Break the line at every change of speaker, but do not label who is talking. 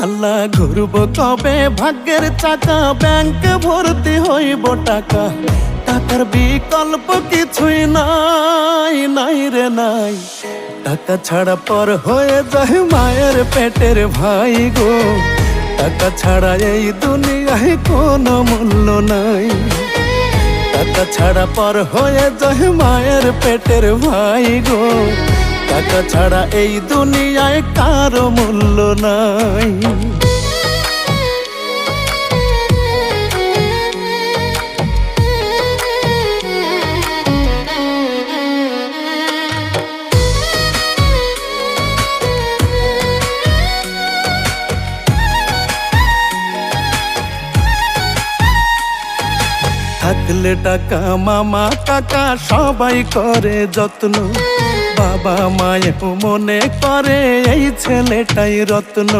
আল্লাহ ঘুরব কবে ভাগ্যের চাকা, ব্যাংকে ভর্তি হইব টাকা, টাকার বিকল্প কিছুই নাই, নাই রে নাই। টাকা ছাড়া পর হয়ে যায় মায়ের পেটের ভাই গো, টাকা ছাড়া এই দুনিয়ায় কোনো মূল্য নাই। টাকা ছাড়া পর হয়ে যায় মায়ের পেটের ভাই গো, টাকা ছাড়া এই দুনিয়ায় কারো মূল্য নাই। থাকলে টাকা মামা কাকা সবাই করে যত্ন, বাবা মায়েও মনে করে এই ছেলেটাই রত্ন।